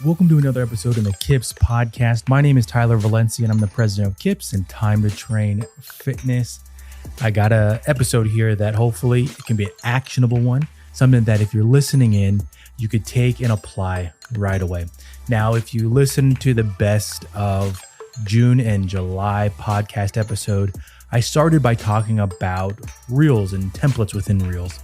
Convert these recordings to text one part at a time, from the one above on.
Welcome to another episode in the KIPS podcast. My name is Tyler Valencia, and I'm the president of KIPS and Time to Train Fitness. I got an episode here that hopefully it can be an actionable one, something that if you're listening in, you could take and apply right away. Now, if you listen to the best of June and July podcast episode, I started by talking about Reels and templates within Reels.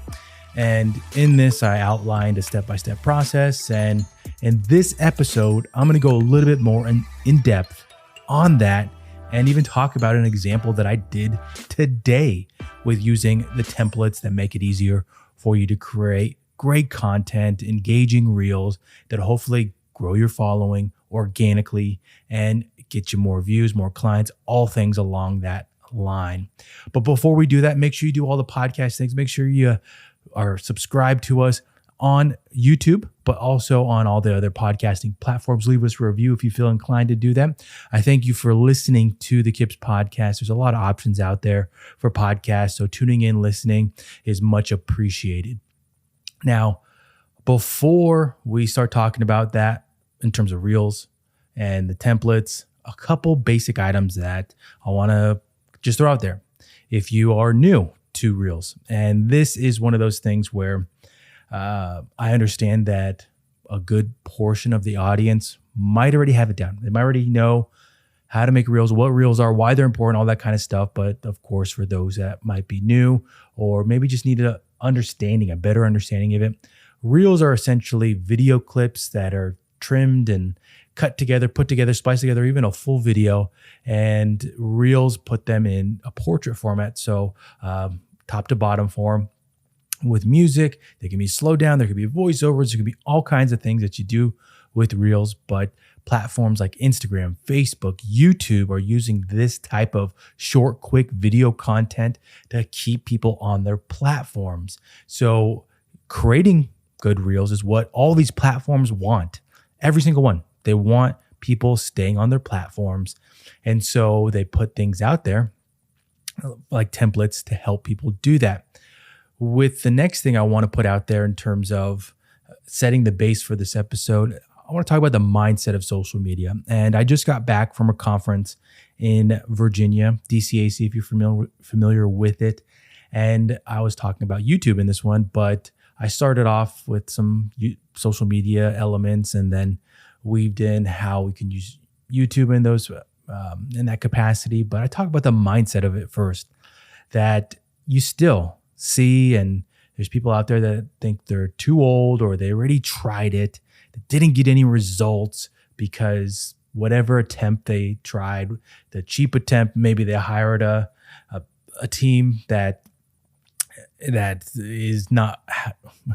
And in this, I outlined a step-by-step process. And in this episode, I'm going to go a little bit more in depth on that and even talk about an example that I did today with using the templates that make it easier for you to create great content, engaging Reels that hopefully grow your following organically and get you more views, more clients, all things along that line. But before we do that, make sure you do all the podcast things. Make sure you are subscribed to us on YouTube, but also on all the other podcasting platforms. Leave us a review if you feel inclined to do that. I thank you for listening to the KIPS podcast. There's a lot of options out there for podcasts, so tuning in, listening is much appreciated. Now, before we start talking about that in terms of Reels and the templates, a couple basic items that I want to just throw out there. If you are new to Reels, and this is one of those things where I understand that a good portion of the audience might already have it down. They might already know how to make Reels, what Reels are, why they're important, all that kind of stuff. But of course, for those that might be new or maybe just need a better understanding of it, Reels are essentially video clips that are trimmed and cut together, put together, spliced together, even a full video. And Reels put them in a portrait format. So top to bottom form with music. They can be slowed down. There could be voiceovers. There could be all kinds of things that you do with Reels. But platforms like Instagram, Facebook, YouTube are using this type of short, quick video content to keep people on their platforms. So creating good Reels is what all these platforms want. Every single one. They want people staying on their platforms. And so they put things out there like templates to help people do that. With the next thing I want to put out there in terms of setting the base for this episode, I want to talk about the mindset of social media. And I just got back from a conference in Virginia, DCAC, if you're familiar with it. And I was talking about YouTube in this one, but I started off with some social media elements and then weaved in how we can use YouTube in those in that capacity. But I talk about the mindset of it first, that you still see, and there's people out there that think they're too old or they already tried it, that didn't get any results because whatever attempt they tried, the cheap attempt, maybe they hired a team that is not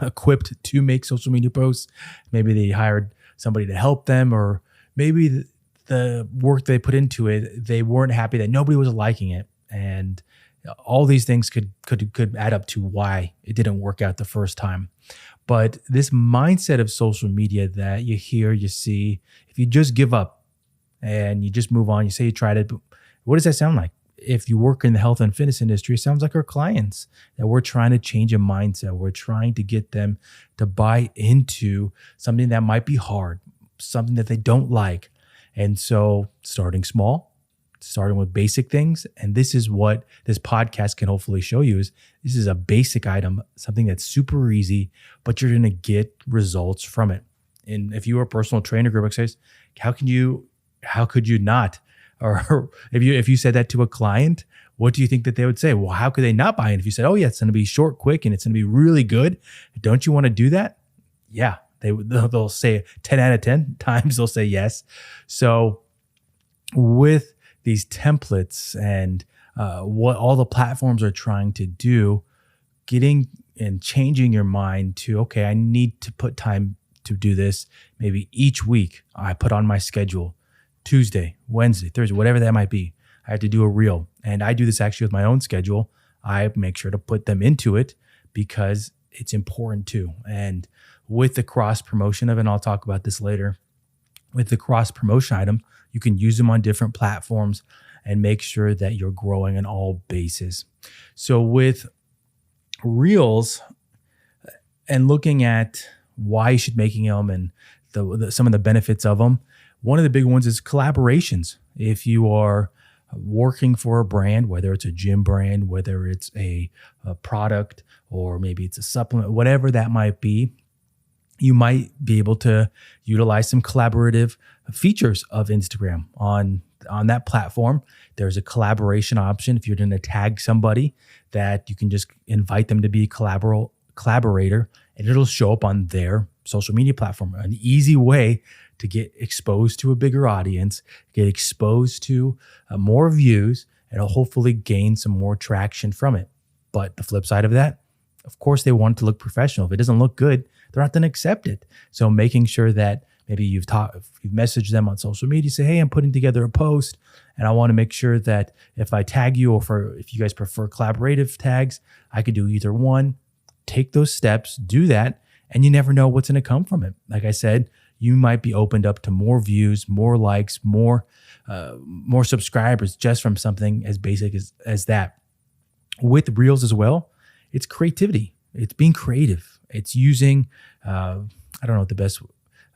equipped to make social media posts. Maybe they hired somebody to help them, or maybe the work they put into it, they weren't happy that nobody was liking it. And all these things could add up to why it didn't work out the first time. But this mindset of social media that you hear, you see, if you just give up and you just move on, you say you tried it, but what does that sound like? If you work in the health and fitness industry, it sounds like our clients, that we're trying to change a mindset. We're trying to get them to buy into something that might be hard, something that they don't like. And so starting small, starting with basic things. And this is what this podcast can hopefully show you is this is a basic item, something that's super easy, but you're going to get results from it. And if you are a personal trainer group exercise, how could you not? Or if you said that to a client, what do you think that they would say? Well, how could they not buy it? If you said, oh yeah, it's going to be short, quick, and it's going to be really good, don't you want to do that? Yeah, they'll say 10 out of 10 times they'll say yes. So with these templates and what all the platforms are trying to do, getting and changing your mind to, okay, I need to put time to do this. Maybe each week I put on my schedule, Tuesday, Wednesday, Thursday, whatever that might be. I have to do a reel. And I do this actually with my own schedule. I make sure to put them into it because it's important too. And with the cross promotion of it, and I'll talk about this later, with the cross promotion item, you can use them on different platforms and make sure that you're growing on all bases. So with Reels and looking at why you should making them and some of the benefits of them. One of the big ones is collaborations. If you are working for a brand, whether it's a gym brand, whether it's a product, or maybe it's a supplement, whatever that might be, you might be able to utilize some collaborative features of Instagram on that platform. There's a collaboration option. If you're going to tag somebody, that you can just invite them to be a collaborator, and it'll show up on their social media platform. An easy way to get exposed to a bigger audience, get exposed to more views, and hopefully gain some more traction from it. But the flip side of that, of course, they want it to look professional. If it doesn't look good, they're not going to accept it. So making sure that maybe you've messaged them on social media, say, hey, I'm putting together a post, and I want to make sure that if I tag you, or if you guys prefer collaborative tags, I could do either one. Take those steps, do that, and you never know what's going to come from it. Like I said, you might be opened up to more views, more likes, more subscribers just from something as basic as that. With Reels as well, it's creativity. It's being creative. It's using, I don't know what the best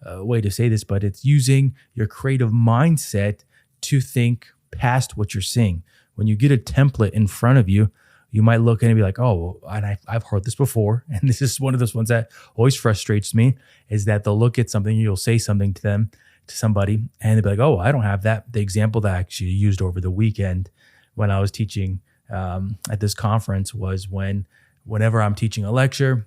way to say this, but it's using your creative mindset to think past what you're seeing. When you get a template in front of you, you might look at it and be like, oh, and I've heard this before. And this is one of those ones that always frustrates me, is that they'll look at something, you'll say something to somebody, and they'll be like, oh, I don't have that. The example that I actually used over the weekend when I was teaching at this conference was whenever I'm teaching a lecture,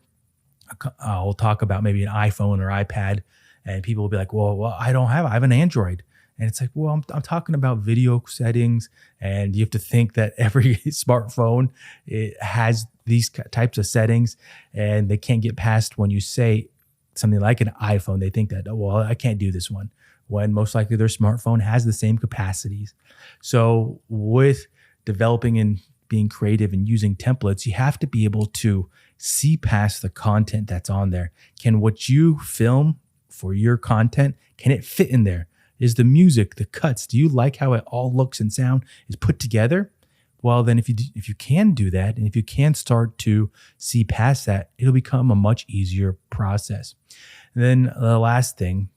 I'll talk about maybe an iPhone or iPad, and people will be like, well, I have an Android. And it's like, well, I'm talking about video settings, and you have to think that every smartphone, it has these types of settings, and they can't get past when you say something like an iPhone. They think that, oh, well, I can't do this one, when most likely their smartphone has the same capacities. So with developing and being creative and using templates, you have to be able to see past the content that's on there. Can what you film for your content, can it fit in there? Is the music, the cuts, do you like how it all looks and sound is put together? Well, then if you can do that, and if you can start to see past that, it'll become a much easier process. And then the last thing,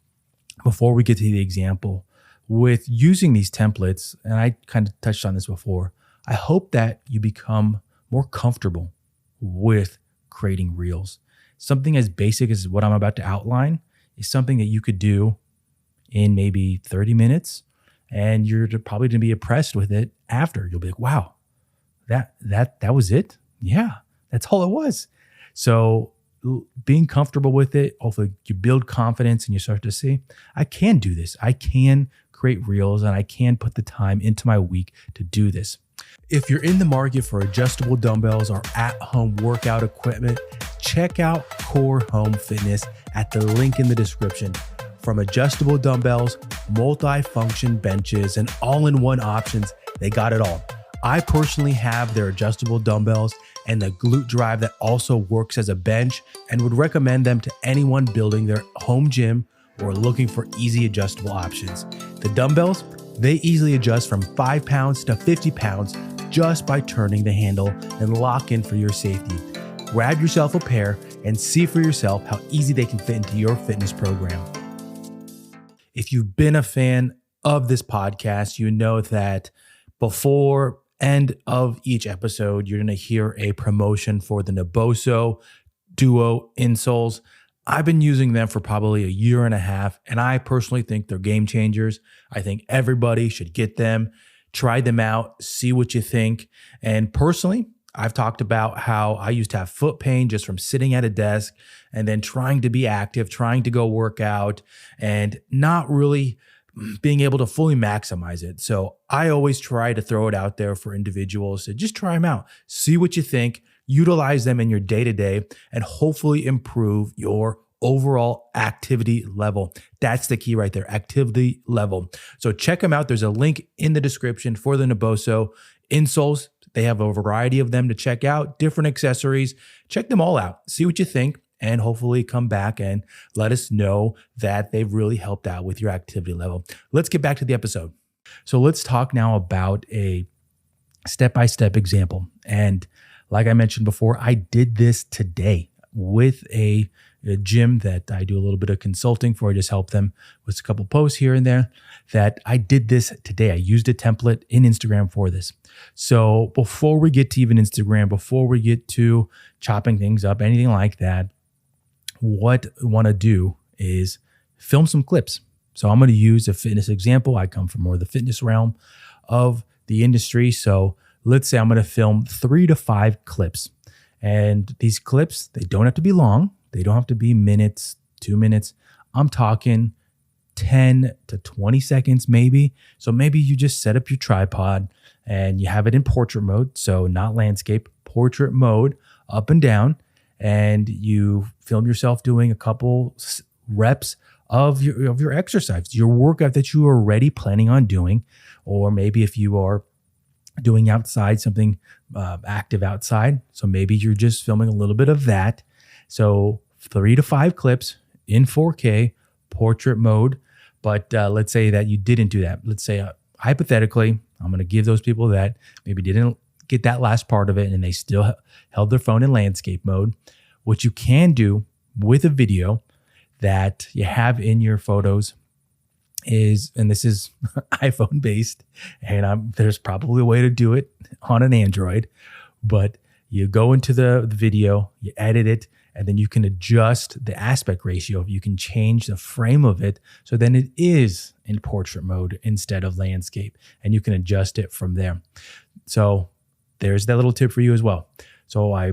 before we get to the example, with using these templates, and I kind of touched on this before, I hope that you become more comfortable with creating reels. Something as basic as what I'm about to outline is something that you could do in maybe 30 minutes, and you're probably going to be impressed with it after. You'll be like, wow, that was it? Yeah, that's all it was. So being comfortable with it, hopefully you build confidence and you start to see, I can do this. I can create reels, and I can put the time into my week to do this. If you're in the market for adjustable dumbbells or at-home workout equipment, check out Core Home Fitness at the link in the description. From adjustable dumbbells, multi-function benches, and all-in-one options, they got it all. I personally have their adjustable dumbbells and the glute drive that also works as a bench, and would recommend them to anyone building their home gym or looking for easy adjustable options. The dumbbells, they easily adjust from 5 pounds to 50 pounds just by turning the handle, and lock in for your safety. Grab yourself a pair and see for yourself how easy they can fit into your fitness program. If you've been a fan of this podcast, you know that before end of each episode, you're going to hear a promotion for the Naboso Duo insoles. I've been using them for probably a year and a half, and I personally think they're game changers. I think everybody should get them, try them out, see what you think. And personally, I've talked about how I used to have foot pain just from sitting at a desk and then trying to be active, trying to go work out, and not really being able to fully maximize it. So I always try to throw it out there for individuals to just try them out, see what you think, utilize them in your day-to-day, and hopefully improve your overall activity level. That's the key right there, activity level. So check them out. There's a link in the description for the Naboso insoles. They have a variety of them to check out, different accessories. Check them all out. See what you think, and hopefully come back and let us know that they've really helped out with your activity level. Let's get back to the episode. So let's talk now about a step-by-step example. And like I mentioned before, I did this today with a a gym that I do a little bit of consulting for. I just help them with a couple posts here and there, that I did this today. I used a template in Instagram for this. So before we get to even Instagram, before we get to chopping things up, anything like that, what I want to do is film some clips. So I'm going to use a fitness example. I come from more of the fitness realm of the industry. So let's say I'm going to film 3 to 5 clips. And these clips, they don't have to be long. They don't have to be minutes, 2 minutes. I'm talking 10 to 20 seconds maybe. So maybe you just set up your tripod and you have it in portrait mode. So not landscape, portrait mode, up and down. And you film yourself doing a couple reps of your exercise, your workout that you are already planning on doing. Or maybe if you are doing outside, something active outside. So maybe you're just filming a little bit of that. So 3 to 5 clips in 4K, portrait mode. But let's say that you didn't do that. Let's say hypothetically, I'm going to give those people that maybe didn't get that last part of it and they still held their phone in landscape mode. What you can do with a video that you have in your photos is, and this is iPhone based, and there's probably a way to do it on an Android, but you go into the video, you edit it, and then you can adjust the aspect ratio. You can change the frame of it so then it is in portrait mode instead of landscape, and you can adjust it from there. So there's that little tip for you as well. So I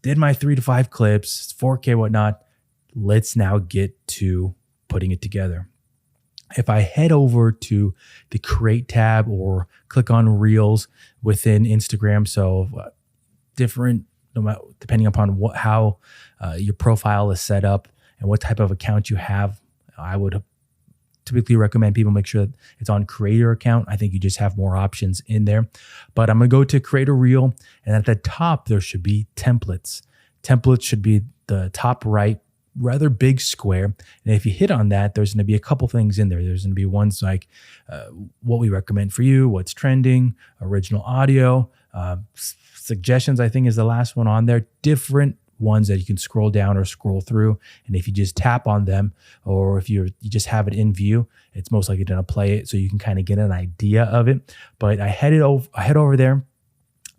did my 3 to 5 clips, 4K, whatnot. Let's now get to putting it together. If I head over to the Create tab or click on Reels within Instagram, so different, depending upon how your profile is set up and what type of account you have, I would typically recommend people make sure that it's on Creator account. I think you just have more options in there. But I'm going to go to Create a Reel, and at the top, there should be templates. Templates should be the top right, rather big square. And if you hit on that, there's going to be a couple things in there. There's going to be ones like what we recommend for you, what's trending, original audio, suggestions, I think is the last one on there, different ones that you can scroll down or scroll through. And if you just tap on them, or if you just have it in view, it's most likely going to play it so you can kind of get an idea of it. But I head over there,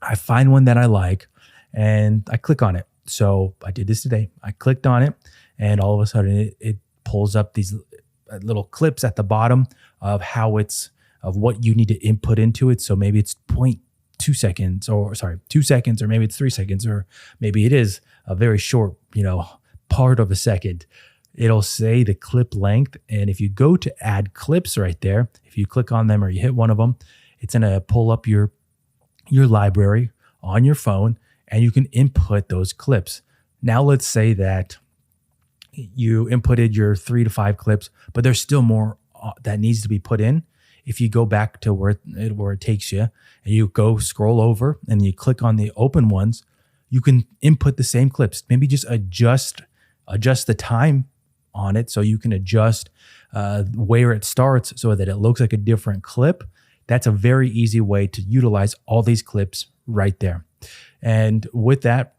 I find one that I like, and I click on it. So I did this today. I clicked on it, and all of a sudden it pulls up these little clips at the bottom of of what you need to input into it. So maybe it's 2 seconds, or maybe it's 3 seconds, or maybe it is a very short, part of a second. It'll say the clip length. And if you go to add clips right there, if you click on them or you hit one of them, it's going to pull up your library on your phone, and you can input those clips. Now, let's say that you inputted your 3 to 5 clips, but there's still more that needs to be put in. If you go back to where it takes you, and you go scroll over and you click on the open ones, you can input the same clips. Maybe just adjust the time on it, so you can adjust where it starts so that it looks like a different clip. That's a very easy way to utilize all these clips right there. And with that,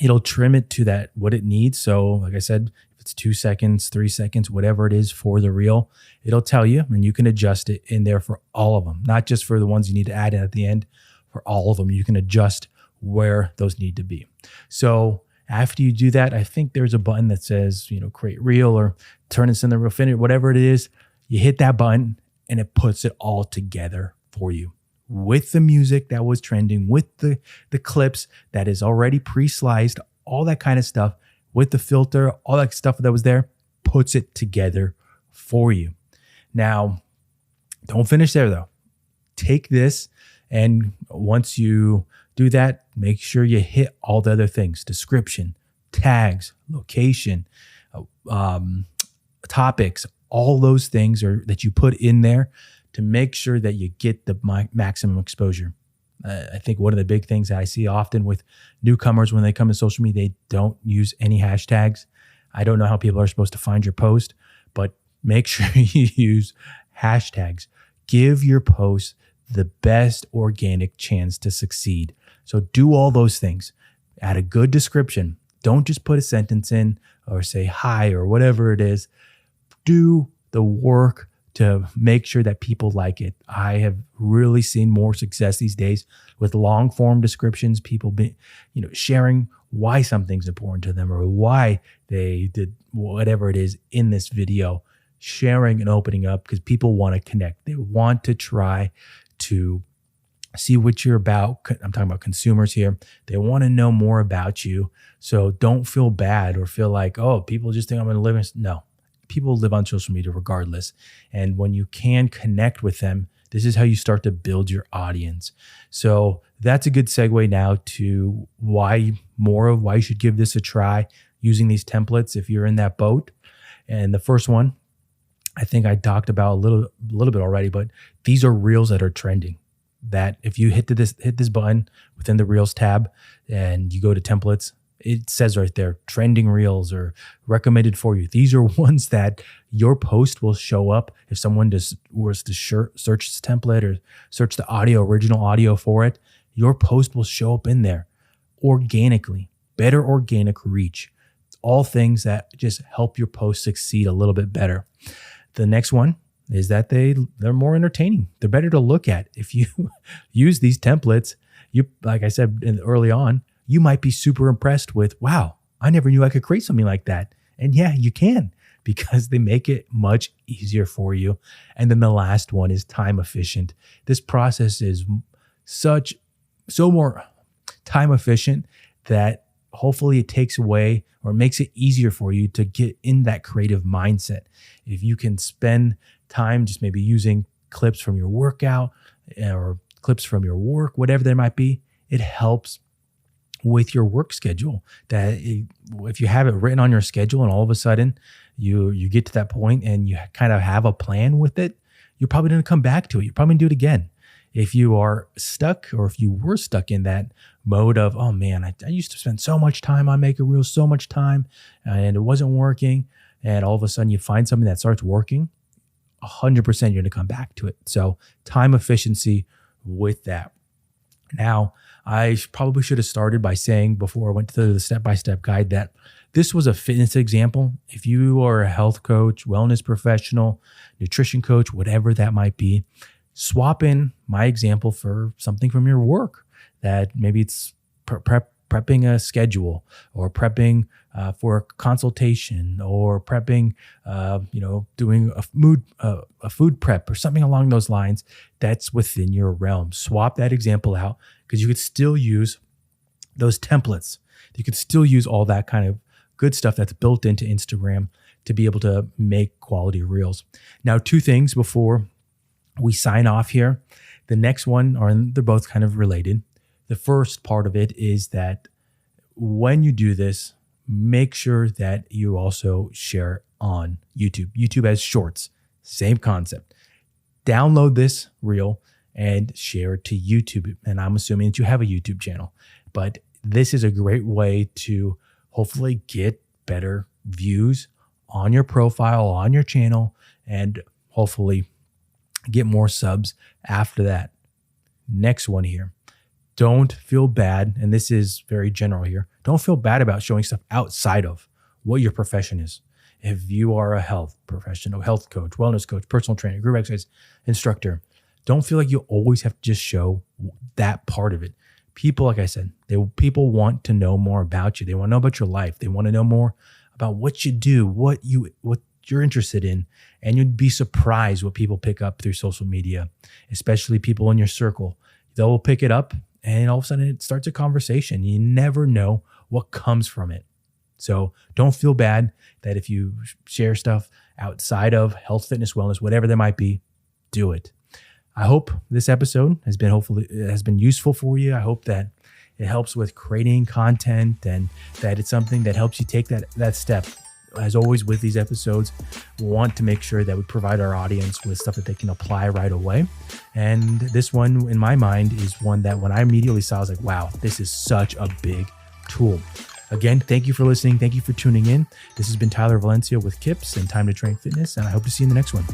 it'll trim it to what it needs. So like I said, if it's 2 seconds, 3 seconds, whatever it is for the reel, it'll tell you, and you can adjust it in there for all of them, not just for the ones you need to add in at the end. For all of them, you can adjust where those need to be. So after you do that, I think there's a button that says, create reel or turn this in the reel, finish, whatever it is. You hit that button and it puts it all together for you with the music that was trending, with the clips that is already pre-sliced, all that kind of stuff, with the filter, all that stuff that was there, puts it together for you. Now, don't finish there though. Take this, and once you do that, make sure you hit all the other things: description, tags, location, topics, all those things that you put in there to make sure that you get the maximum exposure. I think one of the big things that I see often with newcomers when they come to social media, they don't use any hashtags. I don't know how people are supposed to find your post, but make sure you use hashtags. Give your post the best organic chance to succeed. So do all those things. Add a good description. Don't just put a sentence in or say hi or whatever it is. Do the work to make sure that people like it. I have really seen more success these days with long form descriptions, people sharing why something's important to them or why they did whatever it is in this video, sharing and opening up because people want to connect. They want to try to see what you're about. I'm talking about consumers here. They want to know more about you. So don't feel bad or feel like, oh, people just think I'm going to live in. No, people live on social media regardless. And when you can connect with them, this is how you start to build your audience. So that's a good segue now to why you should give this a try using these templates if you're in that boat. And the first one, I think I talked about a little bit already, but these are reels that are trending. That if you hit this button within the Reels tab and you go to templates, it says right there, trending reels or recommended for you. These are ones that your post will show up if someone was to search this template or search the original audio for it. Your post will show up in there organically, better organic reach, all things that just help your post succeed a little bit better. The next one is that they're more entertaining. They're better to look at. If you use these templates, like I said early on, you might be super impressed with, wow, I never knew I could create something like that. And yeah, you can, because they make it much easier for you. And then the last one is time efficient. This process is so more time efficient that hopefully it takes away or makes it easier for you to get in that creative mindset. If you can spend time just maybe using clips from your workout or clips from your work, whatever there might be, it helps with your work schedule. That if you have it written on your schedule and all of a sudden you get to that point and you kind of have a plan with it, you're probably going to come back to it. You're probably going to do it again. If you are stuck or if you were stuck in that mode of, oh man, I used to spend so much time on Make a Reel, so much time, and it wasn't working, and all of a sudden you find something that starts working, 100% you're going to come back to it. So time efficiency with that. Now, I probably should have started by saying before I went to the step-by-step guide that this was a fitness example. If you are a health coach, wellness professional, nutrition coach, whatever that might be, swap in my example for something from your work. That maybe it's prepping a schedule or prepping for a consultation or prepping, doing a food prep or something along those lines that's within your realm. Swap that example out because you could still use those templates. You could still use all that kind of good stuff that's built into Instagram to be able to make quality reels. Now, two things before we sign off here. The next one, they're both kind of related. The first part of it is that when you do this, make sure that you also share on YouTube. YouTube has shorts, same concept. Download this reel and share it to YouTube. And I'm assuming that you have a YouTube channel, but this is a great way to hopefully get better views on your profile, on your channel, and hopefully get more subs after that. Next one here. Don't feel bad, and this is very general here. Don't feel bad about showing stuff outside of what your profession is. If you are a health professional, health coach, wellness coach, personal trainer, group exercise instructor, don't feel like you always have to just show that part of it. People, like I said, people want to know more about you. They want to know about your life. They want to know more about what you do, what you're interested in, and you'd be surprised what people pick up through social media, especially people in your circle. They'll pick it up and all of a sudden it starts a conversation. You never know what comes from it. So don't feel bad that if you share stuff outside of health, fitness, wellness, whatever there might be, do it. I hope this episode has been useful for you. I hope that it helps with creating content and that it's something that helps you take that step. As always with these episodes, we want to make sure that we provide our audience with stuff that they can apply right away. And this one, in my mind, is one that when I immediately saw, I was like, wow, this is such a big tool. Again, thank you for listening. Thank you for tuning in. This has been Tyler Valencia with KIPS and Time to Train Fitness, and I hope to see you in the next one.